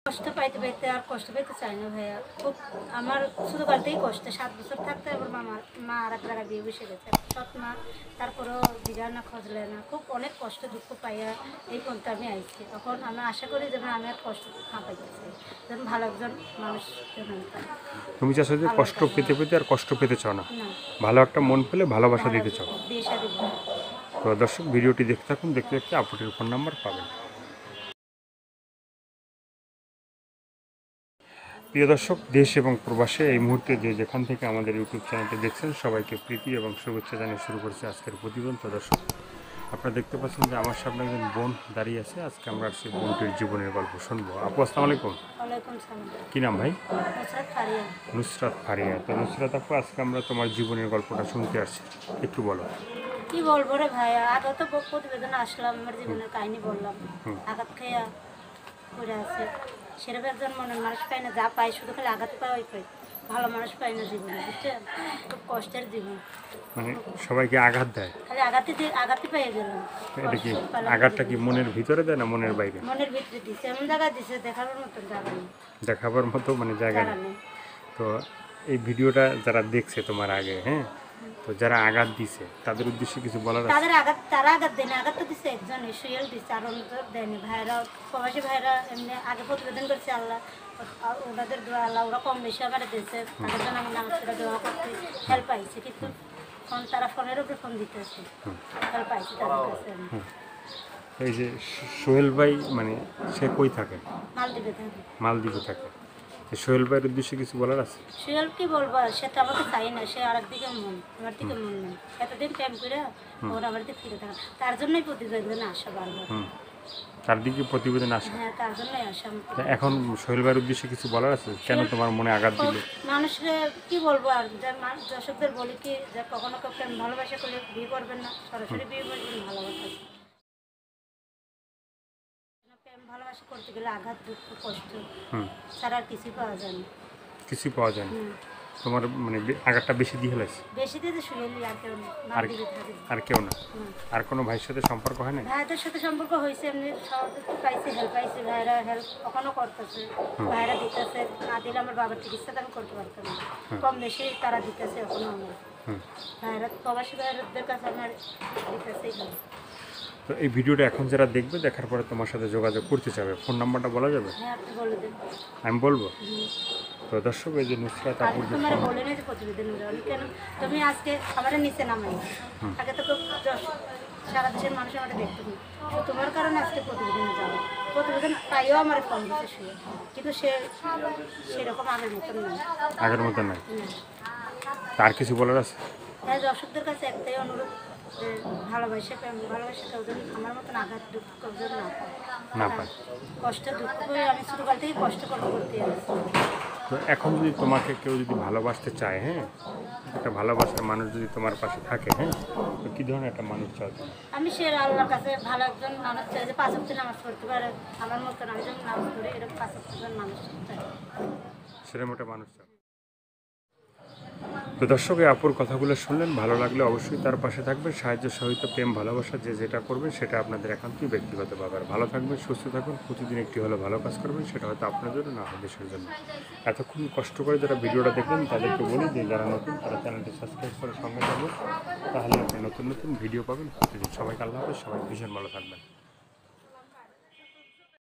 কষ্ট পাইতে পাইতে আর কষ্ট পাইতে চাই না ভাইয়া। খুব আমার ছোটোকালতেই কষ্ট। 7 বছর থাকতে আবার মা আর এক জায়গায় বিয়ে বসে গেছে। সৎ মা, তারপরেও জিগার না খোঁজলে না, খুব অনেক কষ্ট দুঃখ পাইয়া এই পর্যন্ত আমি আইছি। তখন আমি আশা করি যেন আমি আর কষ্ট না পাইতেছি, যেন ভালো একজন মানুষ যেন আমি পাই। তুমি চাচ্ছো যে কষ্ট পেতে পেতে আর কষ্ট পেতে চাও না, না, ভালো একটা মন পেলে ভালোবাসা দিতে চাও। বিয়ে শাদী দিব। তো দর্শক, ভিডিওটি দেখতে থাকুন, দেখতে দেখতে আপুটির ফোন নাম্বার পাবেন। প্রিয় দর্শক, দেশ এবং প্রবাসে এই মুহূর্তে যে যেখান থেকে আমাদের ইউটিউব চ্যানেলটি দেখছেন, সবাইকে প্রীতি এবং শুভেচ্ছা জানিয়ে শুরু করছে আজকের প্রতিবেদন। তো দর্শক, আপনারা দেখতে পাচ্ছেন যে আমার সামনে একজন বোন দাঁড়িয়ে আছে। আজকে আমরা সেই বোনটির জীবনের গল্প শুনবো। আপু, আসসালামু আলাইকুম। ওয়ালাইকুম সালাম। কী নাম ভাই? নুসরাত ফারিয়া। নুসরাত ফারিয়া। তো নুসরাত আপু, আজকে আমরা তোমার জীবনের গল্পটা শুনতে আসছি, একটু বলো। কি বলবো রে ভাইয়া, আগে তো প্রতিবেদন আসলাম, আমার জীবনের কাহিনী বললাম। আঘাত খেয়া করে আছে, সেরকম একজন মনের মানুষ পাই না। যা পাই শুধু খালি আঘাত পাই পাই, ভালো মানুষ পাই না জীবনে, বুঝছেন? খুব কষ্টের জীবন, মানে সবাইকে আঘাত দেয়? খালি আঘাতই পেয়ে গেলাম। এটা কি আঘাতটা কি মনের ভিতরে দেয় না মনের বাইরে? মনের ভিতরে দিচ্ছে, এমন জায়গায় দিচ্ছে দেখাবার মতন জায়গা নেই। দেখাবার মতো মানে জায়গা জায়গা নেই। নেই। তো এই ভিডিওটা যারা দেখছে তোমার আগে, হ্যাঁ, তো যারা আঘাত দিছে তাদের উদ্দেশ্যে কিছু বলার আছে? তারা আঘাত দেয়নি, আঘাত তো দিচ্ছে একজন, সুয়েল দিচ্ছে, আর অন্য দেয়নি। ভাইরা, প্রবাসী ভাইরা এমনি আগে প্রতিবেদন করছে, আল্লাহ ওনাদের দোয়া, আল্লাহ ওরা কম বেশি আমার দিয়েছে, তাদের জন্য আমি নামাজ পড়ে দোয়া করতে হেল্প পাইছি। কিন্তু তারা ফোনের উপরে ফোন দিতেছে, হেল্প পাইছি তাদের কাছে আমি। এই যে সোহেল ভাই, মানে সে কই থাকে? মালদ্বীপে থাকি। মালদ্বীপে থাকে। তো সোহেল ভাইয়ের উদ্দেশ্যে কিছু বলার আছে? সুয়েল কি বলবো, সে তো আমাকে চাই না, সে আর একদিকে মন, আমার দিকে মন নেই। এতদিন প্রেম করে ওরা আমার দিকে ফিরে থাকা, তার জন্যই প্রতিবেদনে আসা বারবার। তার দিকে প্রতিবেদন আসে? হ্যাঁ, তার জন্যই আসা। এখন সোহেল ভাইয়ের উদ্দেশ্যে কিছু বলার আছে? কেন তোমার মনে আঘাত দিল? মানুষকে কি বলবো আর, দর্শকদের বলি কি, যে কখনো কেউ প্রেম ভালোবাসা করলে বিয়ে করবেন না, সরাসরি বিয়ে করবেন, ভালোবাসা। প্রেম ভালোবাসা করতে গেলে আঘাত, দুঃখ, কষ্ট ছাড়া আর কিছুই পাওয়া যায় না। কিছু পাওয়া যায় না? তোমার মানে আঘাতটা বেশি দিয়ে ফেলেছে? বেশি দিয়ে শুয়েলি, আর কেউ না, আর কেউ না? আর কোনো ভাইয়ের সাথে সম্পর্ক হয় না? ভাইদের সাথে সম্পর্ক হয়েছে, এমনি সহযোগিতা পাইছে, হেল্প পাইছে। ভাইরা হেল্প কখনো করতেছে, ভাইরা দিতেছে। না দিলে আমার বাবার চিকিৎসা আমি করতে পারতাম না, কম বেশি তারা দিতেছে এখনো আমার। ভাইরা, প্রবাসী ভাইদের কাছে আমার দিতেছেই। তো এই ভিডিওটা এখন যারা দেখবে, দেখার পরে তোমার সাথে যোগাযোগ করতে চাবে, ফোন নাম্বারটা বলা যাবে? হ্যাঁ, আপনি বলে দেন। আমি বলবো। তো দর্শক, এই যে নুসরাত আপুর যে তোমার বলে নেই যে প্রতিবেদন কেন তুমি আজকে আমার নিচে নামাই, আগে তো সারা দেশের মানুষ আমাকে দেখতে নি, তো তোমার কারণে আজকে প্রতিবেদনে যাবো। প্রতিবেদন পাইও আমার ফোন দিতে শুয়ে, কিন্তু সেরকম আগের মতন নয়। আগের মতো নাই? আর কিছু বলার আছে? হ্যাঁ, দর্শকদের কাছে একটাই অনুরোধ, যে ভালোবাসা কেউ যেন আমার মতন আঘাত দুঃখ কেউ যেন না পায়। কষ্ট দুঃখ করে আমি ছোটোকাল থেকে কষ্ট করতে আসছি। তো এখন যদি তোমাকে কেউ যদি ভালোবাসতে চায়, হ্যাঁ, একটা ভালোবাসার মানুষ যদি তোমার পাশে থাকে, হ্যাঁ, তো কী ধরনের একটা মানুষ চাও? আমি সে আল্লাহর কাছে ভালো একজন মানুষ চাই, যে 5 ওয়াক্ত নামাজ পড়তে পারে আমার মতন, আমি যেমন নামাজ পড়ি এরকম 5 ওয়াক্ত মানুষ চাই, সেরকম একটা মানুষ চাও। তো দর্শক, এই আপুর কথাগুলো শুনলেন, ভালো লাগলে অবশ্যই তার পাশে থাকবেন। সাহায্য সহিত প্রেম ভালোবাসা যে যেটা করবেন সেটা আপনাদের একান্তই ব্যক্তিগত ব্যাপার। ভালো থাকবেন, সুস্থ থাকুন, প্রতিদিন একটি হলে ভালো কাজ করবেন, সেটা হয়তো আপনার জন্য না হয় দেশের জন্য। এতক্ষণ কষ্ট করে যারা ভিডিওটা দেখলেন তাদেরকে বলি যে যারা নতুন তারা চ্যানেলটি সাবস্ক্রাইব করে সঙ্গে থাকবেন, তাহলে আপনি নতুন নতুন ভিডিও পাবেন প্রতিদিন। সবাইকে আল্লাহ হাফেজ, সবাই ভীষণ ভালো থাকবেন।